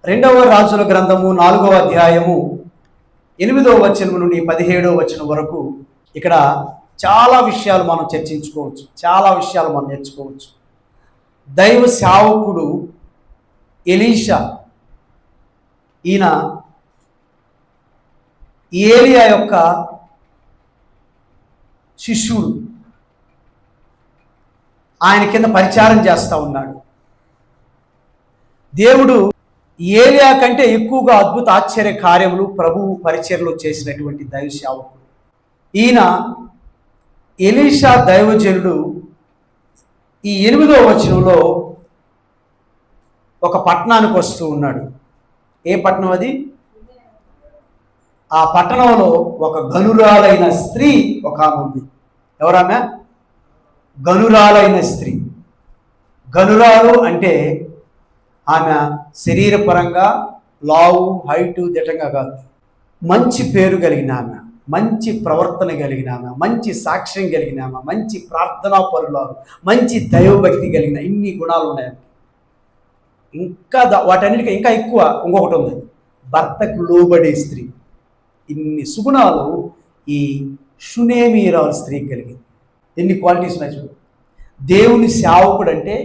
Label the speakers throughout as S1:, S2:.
S1: రెండవ రాజుల గ్రంథము 4వ అధ్యాయము 8వ వచనం నుండి 17వ వచనం వరకు ఇక్కడ చాలా విషయాలు మనం చర్చించుకోవచ్చు, చాలా విషయాలు మనం నేర్చుకోవచ్చు. దైవ సేవకుడు ఎలీషా, ఈయన ఏలియా యొక్క శిష్యుడు, ఆయన కింద పరిచారం చేస్తూ ఉన్నాడు. దేవుడు ఏలియా కంటే ఎక్కువగా అద్భుత ఆశ్చర్య కార్యములు ప్రభువు పరిచర్యలో చేసినటువంటి దైవ సేవకుడు. ఈయన ఎలీషా దైవజనుడు ఈ 8వ వచనంలో ఒక పట్టణానికి వస్తూ ఉన్నాడు. ఏ పట్టణం అది? ఆ పట్టణంలో ఒక గనురాలైన స్త్రీ ఒక ఆమె ఉంది. ఎవరామె? గనురాలైన స్త్రీ. గనురాలు అంటే ఆమె శరీరపరంగా లావు, హైటు, దిట్టంగా కాదు, మంచి పేరు కలిగిన ఆమె, మంచి ప్రవర్తన కలిగిన ఆమె, మంచి సాక్ష్యం కలిగిన ఆమె, మంచి ప్రార్థనా పరులు, మంచి దైవభక్తి కలిగిన ఇన్ని గుణాలు ఉన్నాయి. ఇంకా వాటన్నిటికీ ఇంకా ఎక్కువ ఇంకొకటి ఉంది, భర్తకు లోబడే స్త్రీ. ఇన్ని సుగుణాలు ఈ షునేమీరాలు స్త్రీకి కలిగింది. ఎన్ని క్వాలిటీస్ ఉన్నాయి చూడు. దేవుని సేవకుడు అంటే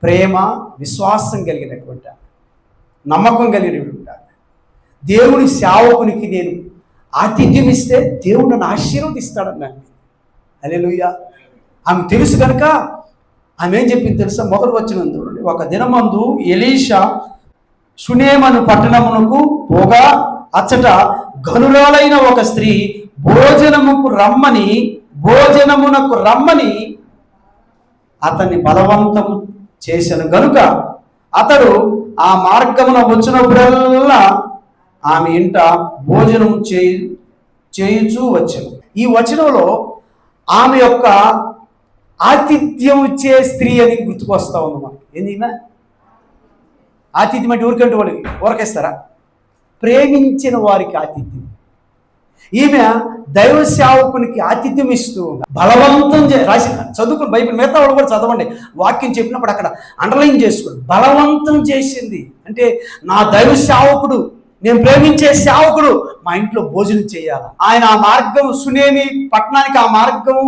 S1: ప్రేమ, విశ్వాసం కలిగినటువంటి, నమ్మకం కలిగినటువంటి. దేవుని సేవకునికి నేను ఆతిథ్యం ఇస్తే దేవుడు నన్ను ఆశీర్వదిస్తాడన్నాను. హల్లెలూయా. ఆమె తెలుసు కనుక ఆమె ఏం చెప్పింది తెలుసా? మొదటి వచనం చూడండి. ఒక దినమందు ఎలీషా షునేమను పట్టణమునకు పోగా అచ్చట గనురాలైన ఒక స్త్రీ భోజనమునకు రమ్మని అతన్ని బలవంతం చేశాను గనుక అతడు ఆ మార్గమున వచ్చినప్పుడల్లా ఆమె ఇంట భోజనం చేయుచూ వచ్చాను. ఈ వచనంలో ఆమె యొక్క ఆతిథ్యం ఇచ్చే స్త్రీ అని గుర్తుకొస్తా ఉంది మనకి. ఏంది ఆతిథ్యం అంటే? ఊరికంటే వాళ్ళకి ఊరకేస్తారా? ప్రేమించిన వారికి ఆతిథ్యం. ఈమె దైవ సేవకునికి ఆతిథ్యం ఇస్తూ బలవంతం రాసి చదువుకుని బైబిల్ మిగతా వాళ్ళు కూడా చదవండి. వాక్యం చెప్పినప్పుడు అక్కడ అండర్లైన్ చేసుకోండి. బలవంతం చేసింది అంటే నా దైవ సేవకుడు, నేను ప్రేమించే సేవకుడు మా ఇంట్లో భోజనం చేయాలి. ఆయన ఆ మార్గం సునేమి పట్టణానికి, ఆ మార్గం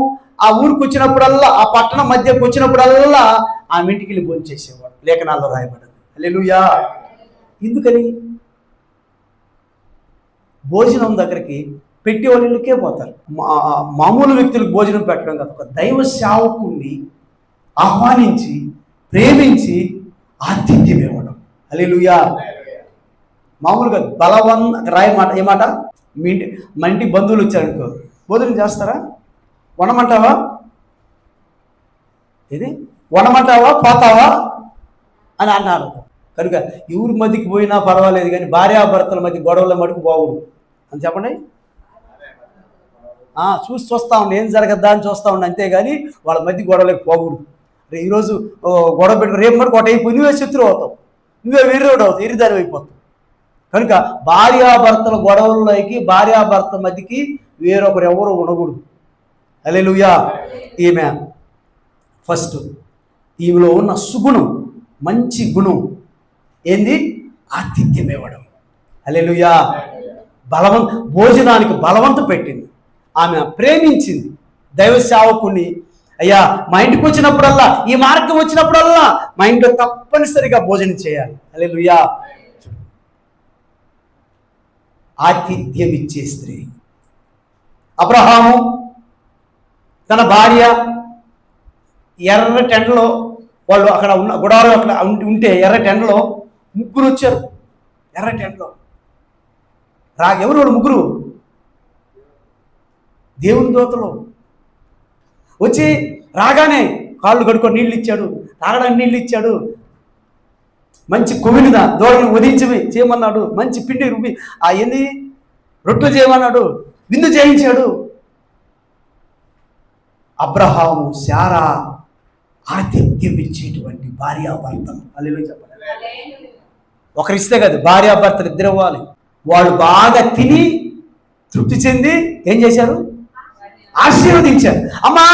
S1: ఆ ఊరికి వచ్చినప్పుడల్లా, ఆ పట్టణం మధ్యకు వచ్చినప్పుడల్లా ఆమె ఇంటికి వెళ్ళి భోజనం చేసేవాడు. లేఖనాల్లో రాయబడ్డది. హల్లెలూయా. ఎందుకని? భోజనం దగ్గరికి పెట్టి వాళ్ళ ఇళ్ళకే పోతారు. మామూలు వ్యక్తులకు భోజనం పెట్టడం కాదు, ఒక దైవ సేవకుడిని ఆహ్వానించి ప్రేమించి ఆతిథ్యం ఇవ్వడం. హల్లెలూయా. మామూలుగా రాయ మాట. ఏమాట? మా ఇంటికి బంధువులు వచ్చారనుకో, భోజనం చేస్తారా? వండమంటావా? ఇది వండమంటావా, పోతావా అని అన్నారు. కనుక ఎవరి మధ్యకి పోయినా పర్వాలేదు, కానీ భార్యాభర్తల మధ్య గొడవల మటుకు పోకూడదు అని చెప్పండి. చూస్తా ఉండి ఏం జరగద్దా అని చూస్తూ ఉండి, అంతేగాని వాళ్ళ మధ్య గొడవలకు పోకూడదు. ఈరోజు గొడవ పెట్టి రేపు మరి ఒకటి అయిపోయి నువ్వే శత్రువు అవుతావు, నువ్వే వేరేవాడు అవుతావు, ఎరిదారి అయిపోతావు. కనుక భార్యాభర్తల గొడవలకి, భార్యాభర్త మధ్యకి వేరొకరు ఎవరు ఉండకూడదు. హల్లెలూయా. ఈమె ఫస్ట్, ఈమెలో ఉన్న సుగుణం, మంచి గుణం ఏంది? ఆతిథ్యం ఇవ్వడం. హల్లెలూయా. భోజనానికి బలవంతం పెట్టింది. ఆమె ప్రేమించింది దైవ సేవకుని. అయ్యా, మా ఇంటికి వచ్చినప్పుడల్లా, ఈ మార్గం వచ్చినప్పుడల్లా మా ఇంట్లో తప్పనిసరిగా భోజనం చేయాలి. హల్లెలూయా. ఆతిథ్యం ఇచ్చే స్త్రీ. అబ్రహాము తన భార్య ఎర్ర టెండలో, వాళ్ళు అక్కడ ఉన్న గుడారం అక్కడ ఉంటే ఎర్ర టెండలో ముగ్గురు వచ్చారు. ఎర్ర టెండలో ఎవరు వాళ్ళు ముగ్గురు? దేవుని దూతలు వచ్చి రాగానే కాళ్ళు కడుక్కొని నీళ్ళు ఇచ్చాడు, తాగడానికి నీళ్ళు ఇచ్చాడు, మంచి కొవ్విన దూడను వధించి చేయమన్నాడు, మంచి పిండి రుబ్బి ఏంది రొట్టెలు చేయమన్నాడు, విందు చేయించాడు. అబ్రహాము, శారా ఆతిథ్యం ఇచ్చేటువంటి భార్యాభర్తలు. హల్లెలూయా చెప్పండి. ఒకరిస్తే కాదు, భార్యాభర్తలు ఇద్దరు ఇవ్వాలి. వాళ్ళు బాగా తిని తృప్తి చెంది ఏం చేశారు? ఆశీర్వదించారు. అమ్మా,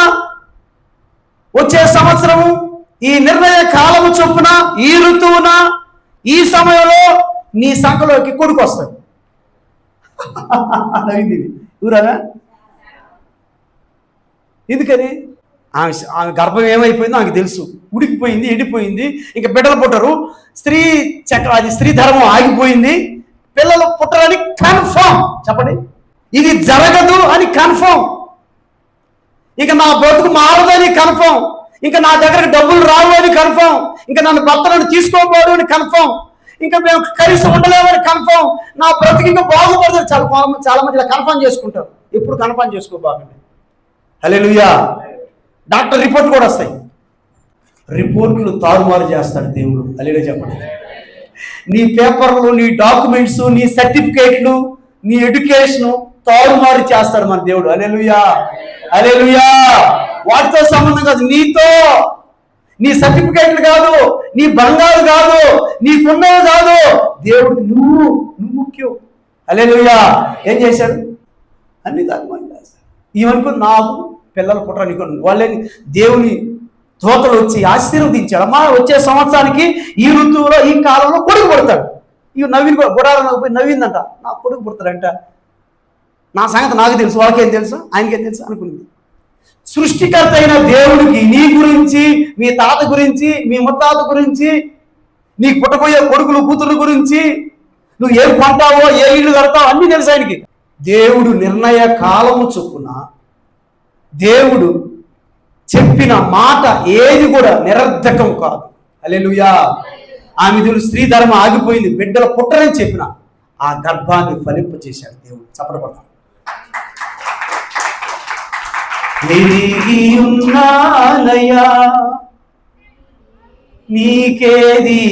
S1: వచ్చే సంవత్సరము ఈ నిర్ణయ కాలము చొప్పున, ఈ ఋతువున, ఈ సమయంలో నీ సంఖలోకి కొడుకు వస్తాడు. నవ్వింది ఊరానా? ఎందుకని? ఆమె గర్భం ఏమైపోయిందో ఆమెకు తెలుసు. ఉడికిపోయింది, ఎండిపోయింది, ఇంకా బిడ్డలు పుట్టరు, స్త్రీ అది స్త్రీ ధర్మం ఆగిపోయింది, పిల్లలు పుట్టరని కన్ఫర్మ్. చెప్పండి, ఇది జరగదు అని కన్ఫర్మ్. ఇక నా బ్రతుకు మారదు అని కన్ఫర్మ్. ఇంకా నా దగ్గరకు డబ్బులు రావు అని కన్ఫర్మ్. ఇంకా నన్ను భర్తలను తీసుకోబోదు అని కన్ఫర్మ్. ఇంకా మేము కలిసి ఉండలేమని కన్ఫర్మ్. నా బ్రతుకు ఇంకా బాగుపడదు. చాలా మంది ఇలా కన్ఫర్మ్ చేసుకుంటారు. ఎప్పుడు కన్ఫర్మ్ చేసుకోబాకండి. హల్లెలూయా. డాక్టర్ రిపోర్ట్ కూడా వస్తాయి. రిపోర్ట్లు తారుమారు చేస్తాడు దేవుడు. హల్లెలూయా చెప్పండి. నీ పేపర్లు, నీ డాక్యుమెంట్స్, నీ సర్టిఫికేట్లు, నీ ఎడ్యుకేషన్ తారుమారు చేస్తాడు మన దేవుడు. హల్లెలూయా, హల్లెలూయా. వాటితో సంబంధం కాదు, నీతో. నీ సర్టిఫికేట్లు కాదు, నీ బంగారు కాదు, నీకున్నవి కాదు, దేవుడికి నువ్వు ముఖ్యం. హల్లెలూయా. ఏం చేశాడు? అన్ని తారుమారు చేస్తాడు. ఈవనుకో నాకు పిల్లలు పుట్టరానికి వాళ్ళే దేవుని దూతలు వచ్చి ఆశీర్వదించాడు. అమ్మా వచ్చే సంవత్సరానికి ఈ ఋతువులో ఈ కాలంలో కొడుకు పుడతాడు. ఇవి నవీన్ గుడారంలోకి పోయి నవ్విందంట, నా కొడుకు పుడతాడంట. నా సంగతి నాకు తెలుసు, వాళ్ళకేం తెలుసు, ఆయనకేం తెలుసు అనుకునింది. సృష్టికర్త అయిన దేవుడికి నీ గురించి, మీ తాత గురించి, మీ ముత్తాత గురించి, నీకు పుట్టబోయే కొడుకులు కూతురు గురించి, నువ్వు ఏం కొంటావో, ఏ ఇల్లు కడతావో అన్నీ తెలుసు ఆయనకి. దేవుడు నిర్ణయ కాలము చొప్పున దేవుడు చెప్పిన మాట ఏది కూడా నిరర్ధకం కాదు. హల్లెలూయా. ఆమె స్త్రీ ధర్మం ఆగిపోయింది, బిడ్డలు పుట్టరని చెప్పిన ఆ గర్భాన్ని ఫలింపచేశాడు దేవుడు. చప్పటపడతాం. ఎరిగి ఉన్నానయ్యా నీకేది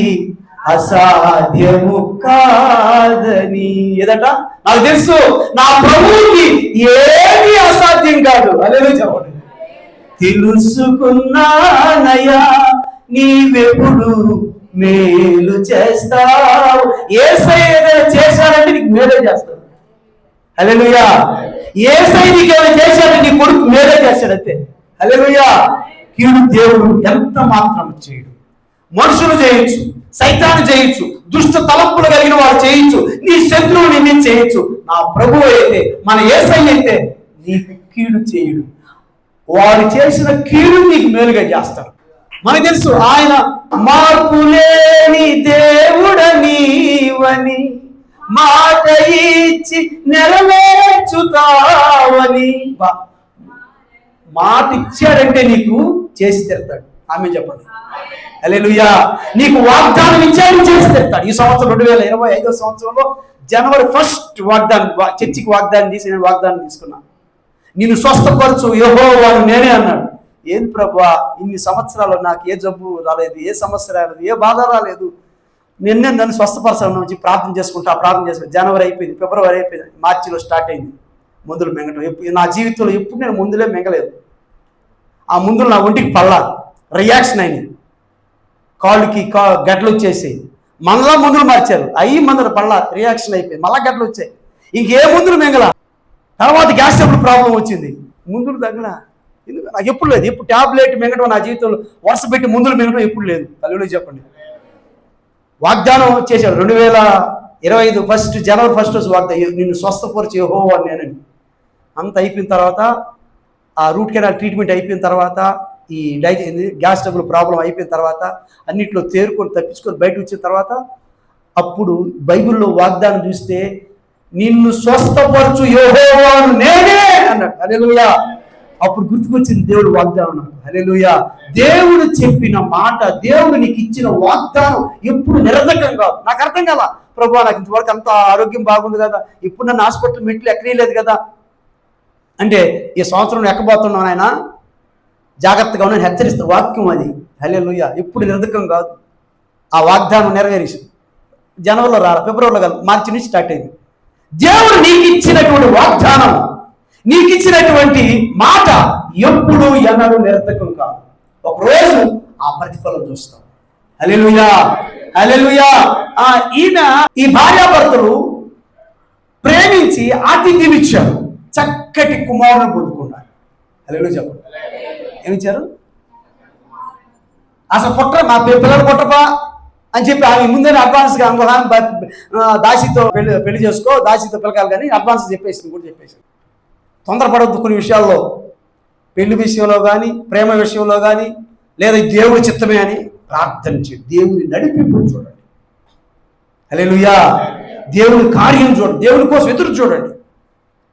S1: అసాధ్యము కాదని. ఏదట? నాకు తెలుసు, నా ప్రభువుకి ఏది అసాధ్యం కాదు. హల్లెలూయా చెప్పండి. తెలుసుకున్నానయ్యా నీవెప్పుడు మేలు చేస్తావు. యేసయ్య ఏదైనా చేశాడంటే నీకు మేలే చేస్తాడు. హల్లెలూయా. యేసయ్య నీకు ఏమైనా చేశాడంటే నీ కొడుకు మేలే చేశాడంతే. హల్లెలూయా. కీడు దేవుడు ఎంత మాత్రం చేయడు. మనుషులు చేయొచ్చు, సైతాన్ని చేయొచ్చు, దుష్ట తలంపులు కలిగిన వారు చేయొచ్చు, నీ శత్రువు నిన్నే చేయొచ్చు. నా ప్రభువు అయితే, మన యేసయ్య అయితే నీకు కీడు చేయడు. వారు చేసిన కీడు నీకు మేలుగా చేస్తారు. మనకు తెలుసు, ఆయన మార్పులేని దేవుడనీవని, మాట ఇచ్చి నెరవేర్చుతావని. మాట ఇచ్చాడంటే నీకు చేసి తెరుతాడు. ఆమె చెప్పండి. హల్లెలూయా. నీకు వాగ్దానం ఇచ్చాడు, చేసి తెరుతాడు. ఈ సంవత్సరం 2025 సంవత్సరంలో జనవరి 1 వాగ్దానం, చర్చికి వాగ్దానం తీసి నేను వాగ్దానం తీసుకున్నాను. నిన్ను స్వస్థపరచు యెహోవాను నేనే అన్నాడు. ఏంది ప్రభువా, ఇన్ని సంవత్సరాలు నాకు ఏ జబ్బు రాలేదు, ఏ సమస్య రాలేదు, ఏ బాధ రాలేదు, నిన్నే నన్ను స్వస్థపరచాలని వచ్చి ప్రార్థన చేసుకుంటా. జనవరి అయిపోయింది, ఫిబ్రవరి అయిపోయింది, మార్చిలో స్టార్ట్ అయింది మందులు మింగటం. నా జీవితంలో ఎప్పుడు నేను మందులే మింగలేదు. ఆ మందులు నా ఒంటికి పల్లా రియాక్షన్ అయింది, కాళ్ళకి గడ్డలు వచ్చేసి మళ్ళా మందులు మార్చారు. అయ్యి మందులు పల్లా రియాక్షన్ అయిపోయింది, మళ్ళా గడ్డలు వచ్చాయి. ఇంకే మందులు మింగల. తర్వాత గ్యాస్ ట్రబుల్ ప్రాబ్లం వచ్చింది, మందులు తగ్గల. నాకు ఎప్పుడు లేదు. ఎప్పుడు ట్యాబ్లెట్ మింగడం నా జీవితంలో వరుస పెట్టి మందులు మింగడం ఎప్పుడు లేదు. హల్లెలూయా చెప్పండి. వాగ్దానం చేశాడు 2025 జనవరి 1 రోజు వాగ్దానం, నిన్ను స్వస్థపరిచి యెహోవా నేనని. అంత అయిపోయిన తర్వాత, ఆ రూట్ కెనాల్ ట్రీట్మెంట్ అయిపోయిన తర్వాత, ఈ గ్యాస్ ట్రబుల్ ప్రాబ్లం అయిపోయిన తర్వాత, అన్నింటిలో తేరుకొని తప్పించుకొని బయటకు వచ్చిన తర్వాత, అప్పుడు బైబిల్లో వాగ్దానం చూస్తే నిన్ను స్వస్థపరచు యెహోవాను నేనే అన్నాడు. హల్లెలూయా. అప్పుడు గుర్తుకొచ్చింది దేవుడు వాగ్దానం నాకు. హల్లెలూయా. దేవుడు చెప్పిన మాట, దేవుడు నీకు ఇచ్చిన వాగ్దానం ఎప్పుడు నిరర్ధకం కాదు. నాకు అర్థం కదా, ప్రభువా నాకు ఇంతవరకు అంత ఆరోగ్యం బాగుంది కదా, ఇప్పుడు నన్ను హాస్పిటల్ మెట్లు ఎక్కలేదు కదా అంటే, ఈ సంవత్సరం ఎక్కబోతున్నాను ఆయన, జాగ్రత్తగా ఉన్నాను హెచ్చరిస్తున్న వాక్యం అది. హల్లెలూయా. ఎప్పుడు నిరర్ధకం కాదు. ఆ వాగ్దానం నెరవేరేసి జనవరిలో రాలి, ఫిబ్రవరిలో కాదు, మార్చి నుంచి స్టార్ట్ అయింది. దేవుడు నీకు ఇచ్చినటువంటి వాగ్దానం, నీకు ఇచ్చినటువంటి మాట ఎప్పుడు ఎన్నడూ నిరర్ధకం కాదు. ఒకరోజు ఆ ప్రతిఫలం చూస్తాం. హల్లెలూయా, హల్లెలూయా. ఈయన ఈ భార్యాభర్తలు ప్రేమించి ఆతిథ్యం ఇచ్చారు, చక్కటి కుమారుని పొందుకున్నారు. హల్లెలూయా చెప్పండి. ఏమిచ్చారు? అసలు పుట్ట, మా పిల్లలు పుట్టపా అని చెప్పి ఆమె ముందే అడ్వాన్స్గా దాసితో పెళ్లి చేసుకో, దాసితో పిలకాలి కానీ అడ్వాన్స్ చెప్పేసింది కూడా చెప్పేసింది. తొందరపడవద్దు కొన్ని విషయాల్లో, పెళ్లి విషయంలో కానీ, ప్రేమ విషయంలో కానీ, లేదా దేవుడి చిత్తమే అని ప్రార్థన చేయండి. దేవుని నడిపింపు చూడండి. హల్లెలూయా. దేవుని కార్యం చూడండి, దేవుని కోసం ఎదురు చూడండి.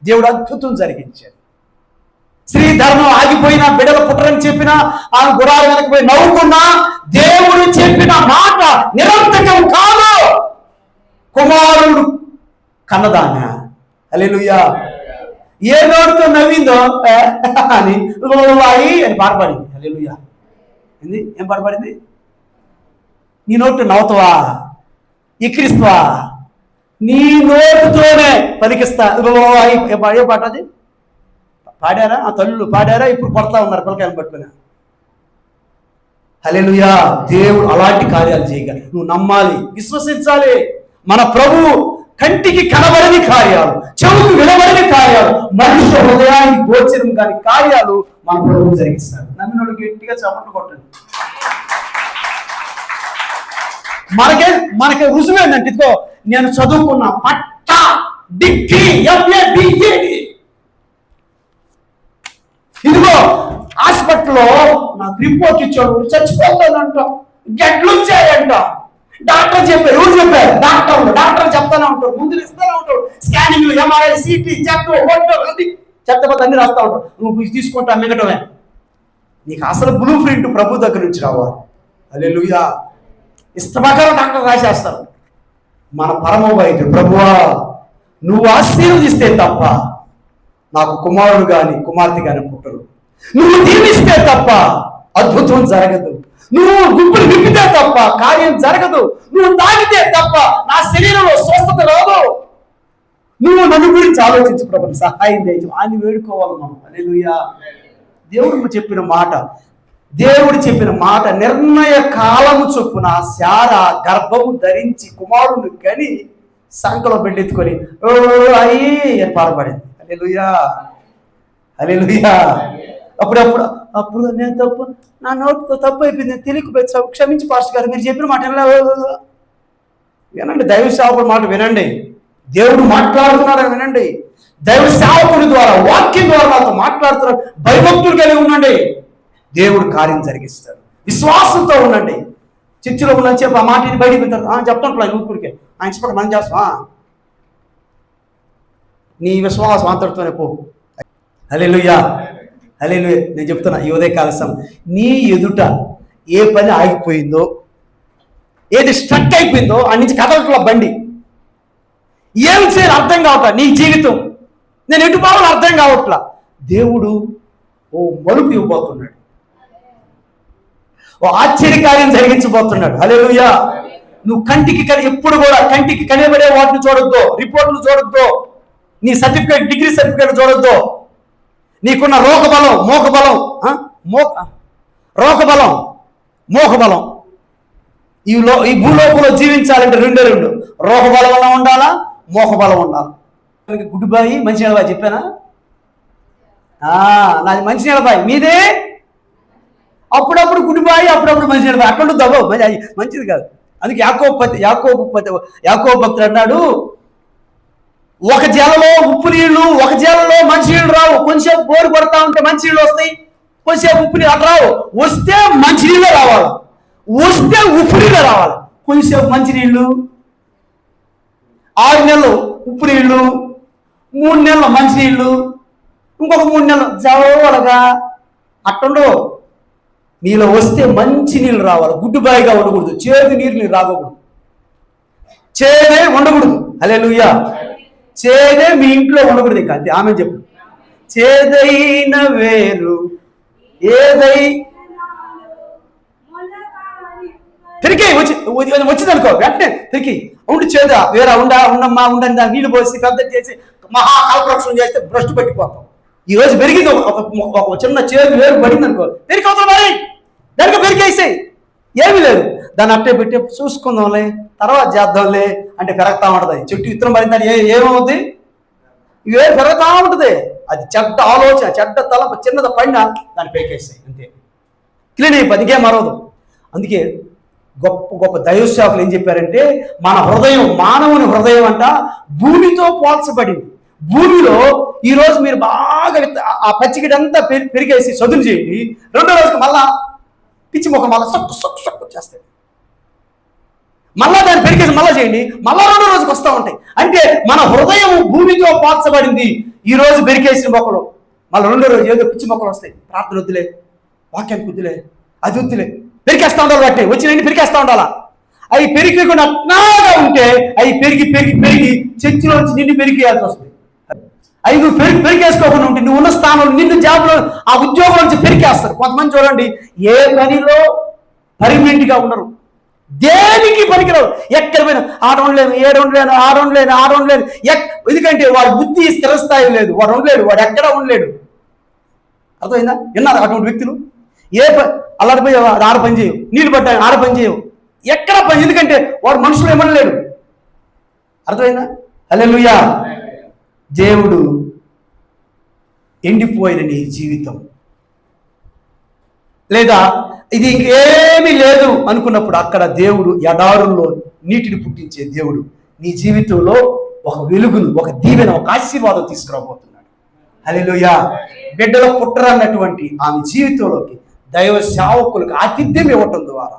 S1: దేవుడు అద్భుతం జరిగించాడు. స్త్రీ ధర్మం ఆగిపోయినా, బిడ్డలు పుట్టరని చెప్పినా, ఆమె గుడాలు వెనకపోయి నవ్వుకున్నా, దేవుడు చెప్పిన మాట నిరంతరం కాదు. కుమారుడు కన్నదాన. హల్లెలూయా. ఏ నోటితో నవ్విందో అని అని పాటపడింది. హల్లెలూయా. ఏంది? ఏం పాటపడింది? నీ నోటు నవ్వుతావా, ఎక్కిరిస్తావా, నీ నోటుతోనే పలికిస్తా. ఏ పాట అది? పాడారా? ఆ తల్లులు పాడారా? ఇప్పుడు కొడతా ఉన్నారు పిల్లకాయలు పట్టుకుని. హల్లెలూయా. దేవుడు అలాంటి కార్యాలు చేయగలరు. నువ్వు నమ్మాలి, విశ్వసించాలి. మన ప్రభు కంటికి కనబడని కార్యాలు, చెవుకు వినబడని కార్యాలు, మనుష్య హృదయానికి గోచరం కాని కార్యాలు మన ప్రభు జరిగిస్తారు. నమ్మిన వాళ్ళు గట్టిగా చప్పట్లు కొట్టండి. మనకి రుజువు ఏంటంటే, ఇదిగో నేను చదువుకున్న పట్టా డిగ్రీ MA BEd, ఇదిగో హాస్పిటల్లో నాకు రిపోర్ట్ ఇచ్చాడు, చచ్చిపోతానంట, గడ్లు వచ్చాయంట. డాక్టర్ చెప్పారు. ఎవరు చెప్పారు? డాక్టర్ చెప్తానే ఉంటారు, ముందు ఇస్తానే ఉంటారు. స్కానింగ్లు, MRI, CT, చెత్త అన్ని చెత్తపోతే అన్ని రాస్తా ఉంటారు. నువ్వు తీసుకుంటా మిగటమే. నీకు అసలు బ్లూ ప్రింట్ ప్రభు దగ్గర నుంచి రావాలి. హల్లెలూయా. ఇష్టప్రకారం డాక్టర్ రాసేస్తారు. మన పరమ వైద్యుడు ప్రభువా, నువ్వు ఆశీర్వదిస్తే తప్ప నాకు కుమారుడు కానీ కుమార్తె కానీ పుట్టరు. నువ్వు దీవిస్తే తప్ప అద్భుతం జరగదు. నువ్వు గుంపులు విప్పితే తప్ప కార్యం జరగదు. నువ్వు తాగితే తప్ప నా శరీరంలో స్వస్థత రాదు. నువ్వు నన్ను గురించి ఆలోచించు ప్రభు, సహాయం చేయు అని వేడుకోవాలి మనం. హల్లెలూయా. దేవుడు చెప్పిన మాట నిర్ణయ కాలము చొప్పున శారా గర్భము ధరించి కుమారుని కని సంకలో బిడ్డెత్తుకొని ఓ అయ్యి అని పాడబడింది. హల్లెలూయా. హల్లెలూయా. అప్పుడు నేను తప్పు, నా నోటితో తప్పు అయిపోయింది, తెలియకపోతే క్షమించి పాస్టర్ గారు, మీరు చెప్పిన మాట వినండి. దైవ సేవకుడి మాట వినండి. దేవుడు మాట్లాడుతున్నారని వినండి. దైవ సేవకుడి ద్వారా, వాక్యం ద్వారా నాతో మాట్లాడుతున్నారు. భయభక్తులు కలిగి ఉండండి, దేవుడు కార్యం జరిగిస్తాడు. విశ్వాసంతో ఉండండి. చర్చిలో ఉన్న చెప్పి ఆ మాటని బయటికి పెట్టారు చెప్తాను ఊపిరికే ఆయన ఇష్టపడి మనం చేస్తావా? నీ విశ్వాసం అంతటితోనే పో. హల్లెలూయా. హల్లెలూయా. నేను చెప్తున్నా ఈ ఉదయకాల సమయం, నీ ఎదుట ఏ పని ఆగిపోయిందో, ఏది స్ట్రక్ అయిపోయిందో ఆ నుంచి కదలట్ల బండి, ఏం చేయాలి అర్థం కావట్లా నీ జీవితం, నేను ఎటు పోవాలో అర్థం కావట్లా. దేవుడు ఓ మలుపు ఇవ్వబోతున్నాడు, ఓ ఆశ్చర్యకార్యం జరిగించబోతున్నాడు. హల్లెలూయా. నువ్వు ఎప్పుడు కూడా కంటికి కనబడే వాటిని చూడొద్దు, రిపోర్ట్లు చూడొద్దు, నీ సర్టిఫికేట్, డిగ్రీ సర్టిఫికేట్ చూడొద్దు. నీకున్న రోగబలం, మోకబలం, రోగబలం, మోకబలం, ఈ భూలోకంలో జీవించాలంటే రెండు, రోగబలం వల్ల ఉండాలా, మోకబలం ఉండాలి. గుడ్డుబాయి మంచినీళ్ళ బాయి చెప్పానా? నాది మంచినీళ్ళ బాయి, మీదే అప్పుడప్పుడు గుడ్డుబాయి, అప్పుడప్పుడు మంచినీళ్ళ బాయి. అక్కడ దవ్వ మంచిది కాదు. అందుకే యాకోబు భక్తుడు అన్నాడు, ఒక జలలో ఉప్పు నీళ్లు, ఒక జలలో మంచినీళ్ళు రావు. కొంచెంసేపు బోరు కొడతా ఉంటే మంచినీళ్ళు వస్తాయి, కొంచెంసేపు ఉప్పు నీళ్ళు అట్లా రావు. వస్తే మంచినీళ్ళే రావాలి, వస్తే ఉప్పు నీళ్ళే రావాలి. కొంచెంసేపు మంచినీళ్ళు, 6 నెలలు ఉప్పు నీళ్లు, 3 నెలలు మంచినీళ్ళు, ఇంకొక 3 నెలలు జవలగా అట్టుండవు. నీలో వస్తే మంచి నీళ్ళు రావాలి, గుడ్డుబాయిగా ఉండకూడదు, చేదు నీరు రాకూడదు, చేదే ఉండకూడదు. హల్లెలూయా. చేదే మీ ఇంట్లో ఉండకూడదు. ఇంకా అంతే. ఆమె చెప్పు, చేదైన వేరు ఏదై తిరిగి వచ్చింది అనుకో, వెంటనే తిరిగి ఉండి చేదా వేరే ఉండమ్మా ఉండని దాన్ని నీళ్ళు పోసి పెద్ద చేసి మహాకల్పవృక్షం చేస్తే భ్రష్టు పట్టిపోతాం. ఈ రోజు పెరిగింది ఒక చిన్న చేదు వేరు పడింది అనుకో, పెరిగి అవుతుంది మరి దానికి పెరిగేసాయి, ఏమీ లేదు. దాన్ని అట్టే పెట్టి చూసుకుందాంలే, తర్వాత చేద్దాంలే అంటే పెరుగుతూ ఉంటుంది. చెట్టు విత్తనం పడిందని ఏమవుతుంది? వేరు పెరుగుతూ ఉంటుంది. అది చెడ్డ ఆలోచన, చెడ్డ తలప, చిన్నది పడినా దాన్ని పెరిగేస్తాయి, అంతే. క్లీన్ అయిపోయి ఇంకేం మరవదు. అందుకే గొప్ప గొప్ప దైవసేవకులు ఏం చెప్పారంటే మన హృదయం, మానవుని హృదయం అంట భూమితో పోల్చబడింది. భూమిలో ఈరోజు మీరు బాగా ఆ పచ్చిగిడంతా పెరిగేసి చదును చేయండి, రెండో రోజుకి మళ్ళా పిచ్చి మొక్క మళ్ళీ సొక్కు వచ్చేస్తాయి. మళ్ళా దాన్ని పెరిగేసి మళ్ళా చేయండి, మళ్ళా రెండో రోజుకి వస్తూ ఉంటాయి. అంటే మన హృదయం భూమితో పోల్చబడింది. ఈ రోజు పెరిగేసిన మొక్కలు మళ్ళీ రెండో రోజు ఏదో పిచ్చి మొక్కలు వస్తాయి. ప్రార్థన వద్దులే, వాక్యానికి వద్దులే, అది వద్దులే, పెరికేస్తూ ఉండాలి. బట్టి వచ్చినండి పెరికేస్తూ ఉండాలా. అవి పెరిగికుండా అట్నాగా ఉంటే అవి పెరిగి పెరిగి పెరిగి చర్చిలోంచి నిన్ను పెరిగేయాల్సి వస్తుంది. అవి నువ్వు పెరిగేసుకోకుండా ఉంటే నువ్వు ఉన్న స్థానంలో నిన్ను జాబ్లో ఆ ఉద్యోగం నుంచి పెరికేస్తారు. కొంతమంది చూడండి ఏ పనిలో పర్మనెంట్గా ఉండరు, దేనికి పనికిరావు. ఎక్కడ పోయినా ఆడలేను, ఆడలేను. ఎందుకంటే వాడి బుద్ధి స్థిరస్థాయి లేదు, వాడు ఉండలేడు, వాడు ఎక్కడ ఉండలేడు. అర్థమైందా? విన్నారు అటువంటి వ్యక్తులు? అల్లాడిపోయి ఆడ పని చేయవు, నీళ్ళు పట్టాయి ఆడ పని చేయవు, ఎక్కడ పని. ఎందుకంటే వాడు మనుషులు ఏమనలేడు. అర్థమైందా? హల్లెలూయా. దేవుడు ఎండిపోయిన నీ జీవితం లేదా ఇది ఇంకేమీ లేదు అనుకున్నప్పుడు అక్కడ దేవుడు ఎడారుల్లో నీటిని పుట్టించే దేవుడు నీ జీవితంలో ఒక వెలుగును, ఒక దీవెన, ఒక ఆశీర్వాదం తీసుకురాబోతున్నాడు. హల్లెలూయా. బిడ్డలో పుట్టరన్నటువంటి ఆమె జీవితంలోకి దైవ సేవకులకు ఆతిథ్యం ఇవ్వటం ద్వారా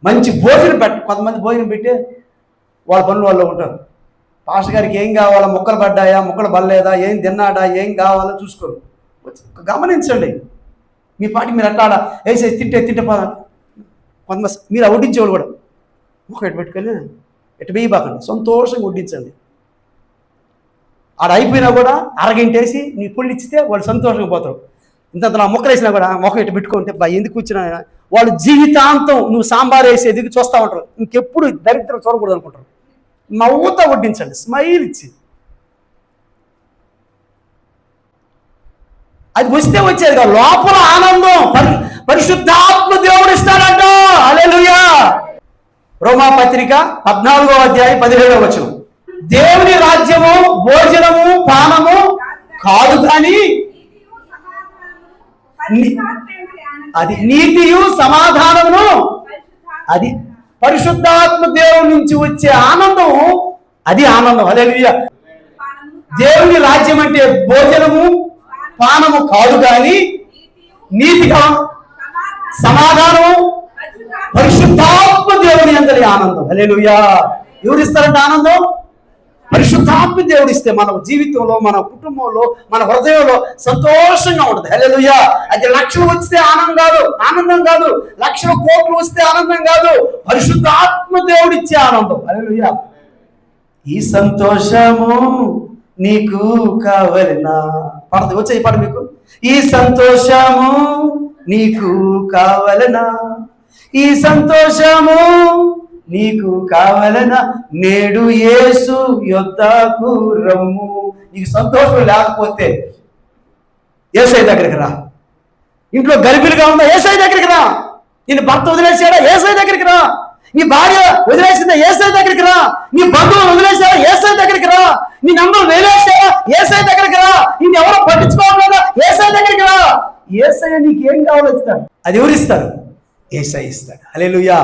S1: మంచి భోజనం కొంతమంది భోజనం పెట్టి వాళ్ళ పనులు వాళ్ళు ఉంటారు. పాస్టర్ గారికి ఏం కావాలా, మొక్కలు పడ్డాయా, మొక్కలు పడలేదా, ఏం తిన్నాడా, ఏం కావాలో చూసుకోరు. గమనించండి. మీ పాటికి మీరు అట్లా వేసే తింటే కొంతమంది మీరు వడ్డించేవాళ్ళు కూడా మొక్క ఎటు పెట్టుకెళ్ళి ఎటు వేయబాకండి, సంతోషంగా వడ్డించండి. ఆడ అయిపోయినా కూడా అరగంటేసి నీ పుళ్ళు ఇచ్చితే వాళ్ళు సంతోషంగా పోతారు. ఇంత మొక్కలు వేసినా కూడా మొక్క ఎటు పెట్టుకుంటే ఎందుకు వచ్చినా వాళ్ళు జీవితాంతం నువ్వు సాంబార్ వేసి ఎదిగి చూస్తూ ఉంటారు. ఇంకెప్పుడు దరిద్రం చూడకూడదు అనుకుంటారు. నవ్వుతా వడ్డించండి, స్మైల్ ఇచ్చి. అది వస్తే వచ్చేది కాదు, లోపల ఆనందం పరిశుద్ధాత్మ దేవుడు ఇస్తాడంట. హల్లెలూయా. రోమాపత్రిక 14వ అధ్యాయం 17వ వచనం. దేవుని రాజ్యము భోజనము పానము కాదు కానీ అది నీతియు సమాధానమును, అది పరిశుద్ధాత్మ దేవుడి నుంచి వచ్చే ఆనందం, అది ఆనందం. హల్లెలూయా. దేవుని రాజ్యం అంటే భోజనము పానము కాదు కానీ నీతిగా సమాధానము పరిశుద్ధాత్మ దేవుని అందరి ఆనందం. హల్లెలూయా. ఎవరిస్తారంటే ఆనందం? పరిశుద్ధాత్మ దేవుడు ఇస్తే మన జీవితంలో, మన కుటుంబంలో, మన హృదయంలో సంతోషంగా ఉంటుంది. హల్లెలూయా. అది లక్షలు వస్తే ఆనందం కాదు, లక్షల కోట్లు వస్తే ఆనందం కాదు, పరిశుద్ధాత్మ దేవుడు ఇచ్చే ఆనందం. హల్లెలూయా. ఈ సంతోషము నీకు కావలనా పడదు. వచ్చే ఈ పాట మీకు. ఈ సంతోషము నీకు కావలనా, ఈ సంతోషము నీకు కావలనా, నేడు యేసు యొద్దకు రమ్ము. నీకు సంతోషం లేకపోతే యేసయ్య దగ్గరికి రా. ఇంట్లో గర్భిణిగా ఉందా, యేసయ్య దగ్గరికి రా. నిన్ను భర్త వదిలేసాడా, యేసయ్య దగ్గరికి రా. నీ భార్య వదిలేసిందా, యేసయ్య దగ్గరికి రా. నీ బంధువులు వదిలేసారా, యేసయ్య దగ్గరికి రా. నీ నంబర్ వదిలేసారా, యేసయ్య దగ్గరికి రా. నిన్ను ఎవరో పట్టించుకోవట్లేదా, యేసయ్య దగ్గరికి రా. యేసయ్య నీకు ఏం కావాలో ఇస్తాడు. అది ఎవరు ఇస్తారు? యేసయ్య ఇస్తాడు. హల్లెలూయా.